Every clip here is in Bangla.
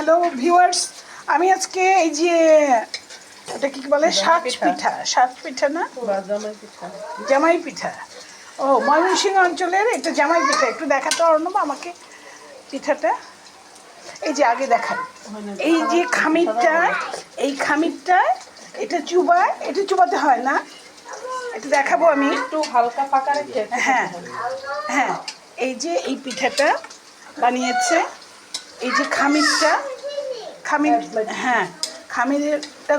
হ্যালো ভিউয়ার্স, আমি আজকে এই যে এটা কি বলে সাত পিঠা না জামাই পিঠা। ও ময়মনসিংহ অঞ্চলের এটা জামাই পিঠা। একটু দেখাতো অর্ণব আমাকে পিঠাটা। এই যে আগে দেখাই, এই যে খামিরটা এটা চুবাতে হয় না, এটা দেখাবো আমি একটু হালকা পাকা রেখে। হ্যাঁ হ্যাঁ, এই যে এই পিঠাটা বানিয়েছে, এই যে হ্যাঁ খামিরটা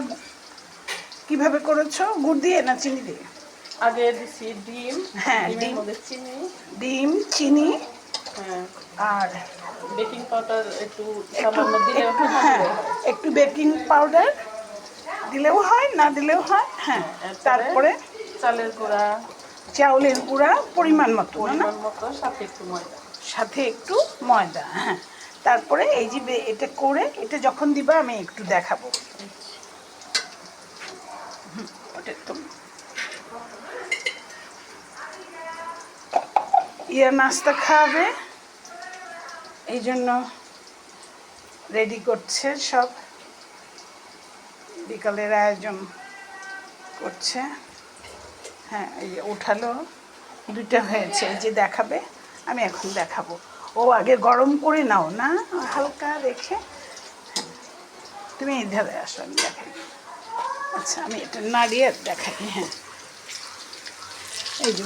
কিভাবে করেছো? গুড় দিয়ে না চিনি দিয়ে? আগে দিছি ডিম, হ্যাঁ ডিম চিনি হ্যাঁ আর বেকিং পাউডার একটু সামান্য দিলে হ্যাঁ একটু বেকিং পাউডার দিলেও হয়, না দিলেও হয়। হ্যাঁ, তারপরে চাউলের গুঁড়া পরিমাণ মতো, সাথে একটু ময়দা। হ্যাঁ, তারপরে এই যে এটা করে এটা যখন দিবা আমি একটু দেখাবো। ওটা তো নাস্তা খাবে, এই জন্য রেডি করছে, সব বিকালের আয়োজন করছে। হ্যাঁ, এই যে উঠালো, দুইটা হয়েছে, এই যে দেখাবে, আমি এখন দেখাবো। ও আগে গরম করে নাও না, হালকা রেখে। হ্যাঁ, তুমি এই ধারে আসো, আমি দেখাই। আচ্ছা, আমি এটা নাড়িয়ে দেখাই। হ্যাঁ, এই যে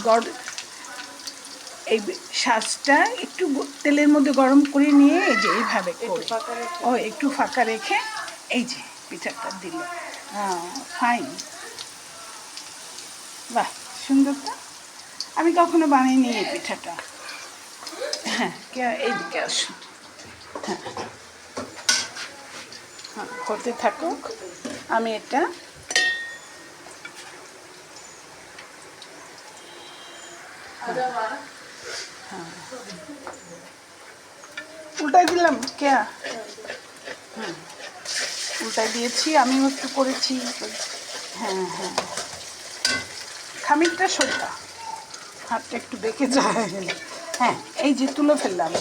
এই শাঁসটা একটু তেলের মধ্যে গরম করে নিয়ে এই যে এইভাবে করে একটু ফাঁকা রেখে এই যে পিঠাটা দিল। ফাইন, বাহ সুন্দর তো। আমি কখনো বানাইনি এই পিঠাটা। হ্যাঁ, এইদিকে আসো। হ্যাঁ হ্যাঁ, হতে থাকুক, আমি এটা উল্টাই দিলাম। হ্যাঁ, উল্টাই দিয়েছি, আমিও একটু করেছি। হ্যাঁ হ্যাঁ, খামিরটা সোজা, হাতটা একটু বেঁকে যায়। হ্যাঁ, এই যে তুলে ফেললাম।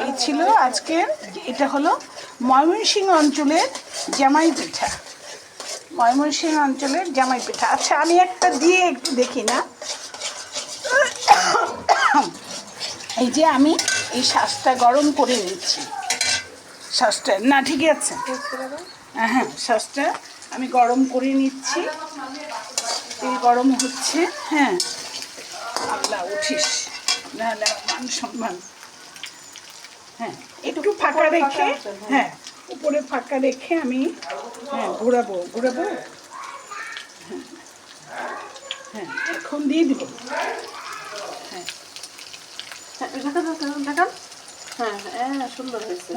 এই ছিল আজকের, এটা হলো ময়মনসিংহ অঞ্চলের জামাই পিঠা। ময়মনসিংহ অঞ্চলের জামাই পিঠা। আচ্ছা, আমি একটা দিয়ে একটু দেখি না। এই যে আমি এই শাঁসটা গরম করে নিচ্ছি। শাঁসটা না ঠিকই আছে। হ্যাঁ, শাঁসটা আমি গরম করে নিচ্ছি, তেল গরম হচ্ছে। হ্যাঁ, আল্লাহ উঠিস, নাহলে মান সম্মান। হ্যাঁ, একটু ফাঁকা রেখে, হ্যাঁ উপরে ফাঁকা রেখে আমি ঘোরাবো। হ্যাঁ, এখন দিয়ে দিব। হ্যাঁ হ্যাঁ সুন্দর হয়েছে।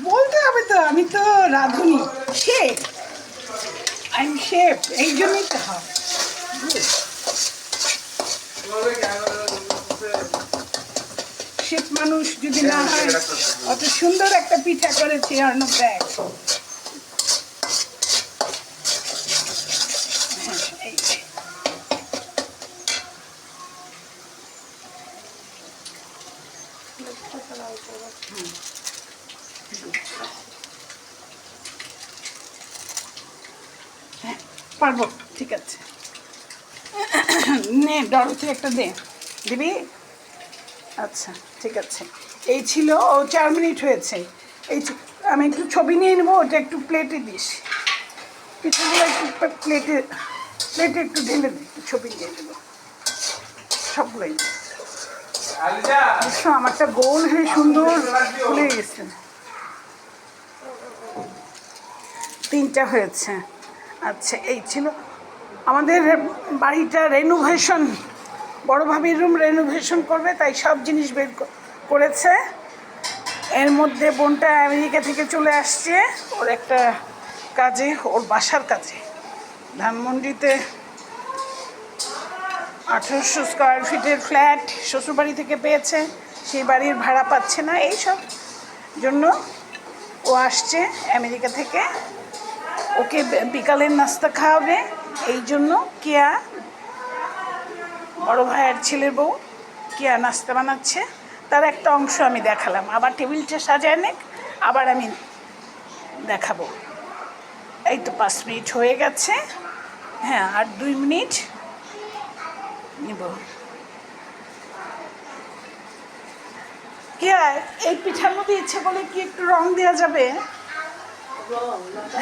বলতে হবে তো, আমি তো রাঁধুনি, শেফ। এই জন্যই তো হয়। শেফ মানুষ যদি না হয়, অত সুন্দর একটা পিঠা করেছে অর্ণব দেখ। হ্যাঁ পারবো, ঠিক আছে। নে ডরথি একটা দিবি। আচ্ছা ঠিক আছে, এই ছিল। 4 মিনিট হয়েছে। আমি একটু ছবি নিয়ে নেবো, ওটা একটু প্লেটে দিস, পিঠাগুলো একটু প্লেটে একটু ঢেলে দিই, একটু ছবি নিয়ে নেবো সবগুলোই। দেখো আমারটা গোল হয়ে সুন্দর ফুলে গেছে। 3টা হয়েছে। আচ্ছা, এই ছিল আমাদের বাড়িটা রেনোভেশন, বড় ভাবির রুম রেনোভেশন করবে, তাই সব জিনিস বের করেছে। এর মধ্যে বোনটা আমেরিকা থেকে চলে আসছে ওর একটা কাজে, ওর বাসার কাজে। ধানমন্ডিতে 1800 স্কোয়ার ফিটের ফ্ল্যাট শ্বশুরবাড়ি থেকে পেয়েছে, সেই বাড়ির ভাড়া পাচ্ছে না, এইসব জন্য ও আসছে আমেরিকা থেকে। ওকে বিকালের নাস্তা খাওয়াবে, এই জন্য বড় ভাইয়ের ছেলের বউ নাস্তা বানাচ্ছে। তার একটা অংশ আমি দেখালাম, আবার টেবিলটা সাজায় নেক, আবার আমি দেখাবো। এই তো 5 মিনিট হয়ে গেছে, হ্যাঁ আর 2 মিনিট নিব। কি হয় এই পিঠার মধ্যে ইচ্ছে করলে কি একটু রং দেওয়া যাবে?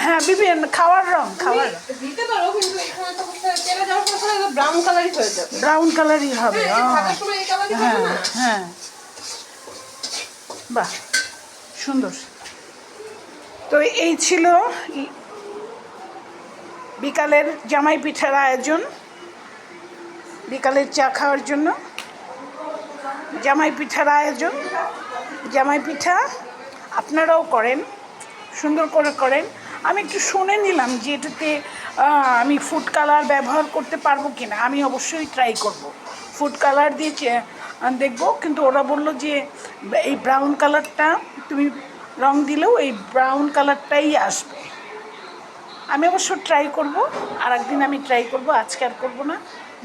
হ্যাঁ বিভিন্ন খাওয়ার রং, খাওয়ার দিতে পারো, কিন্তু এখানে তো তেলে দেওয়ার পর ব্রাউন কালারই হয়ে যাবে। ব্রাউন কালারই হবে। ভাজার সময় এই কালারই হবে হ্যাঁ না? হ্যাঁ, বাহ সুন্দর। তো এই ছিল বিকালের জামাই পিঠার আয়োজন, বিকালের চা খাওয়ার জন্য জামাই পিঠার আয়োজন। জামাই পিঠা আপনারাও করেন, সুন্দর করে করেন। আমি একটু শুনে নিলাম যে এটাতে আমি ফুড কালার ব্যবহার করতে পারবো কি না। আমি অবশ্যই ট্রাই করব, ফুড কালার দিয়ে দেখব। কিন্তু ওরা বললো যে এই ব্রাউন কালারটা তুমি রং দিলেও এই ব্রাউন কালারটাই আসবে। আমি অবশ্য ট্রাই করব, আর একদিন আমি ট্রাই করব, আজকে আর করবো না।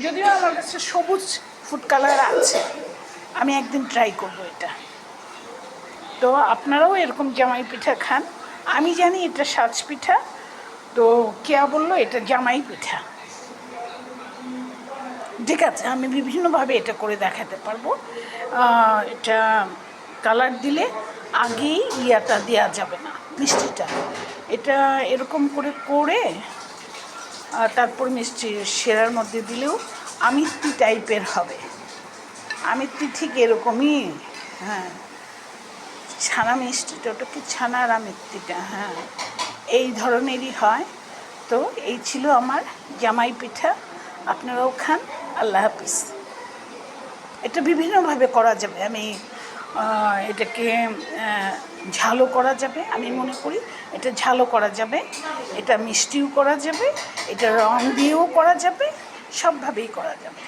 যদিও আমার কাছে সবুজ ফুড কালার আছে, আমি একদিন ট্রাই করব এটা। তো আপনারাও এরকম জামাই পিঠা খান। আমি জানি এটা সাজ পিঠা, তো কেয়া বললো এটা জামাই পিঠা। ঠিক আছে, আমি বিভিন্নভাবে এটা করে দেখাতে পারবো। এটা কালার দিলে আগেই ইয়াটা দেওয়া যাবে না, মিষ্টিটা। এটা এরকম করে করে তারপর মিষ্টি সেরার মধ্যে দিলেও আমিত্তি টাইপের হবে। আমিত্তি ঠিক এরকমই, হ্যাঁ ছানা মিষ্টিটা, ওটা কি ছানার আমিত্তিটা, হ্যাঁ এই ধরনেরই হয়। তো এই ছিল আমার জামাই পিঠা, আপনারাও খান। আল্লাহ হাফিজ। এটা বিভিন্নভাবে করা যাবে। আমি এটাকে ঝালও করা যাবে, আমি মনে করি এটা ঝালও করা যাবে, এটা মিষ্টিও করা যাবে, এটা রং দিয়েও করা যাবে, সবভাবেই করা যাবে।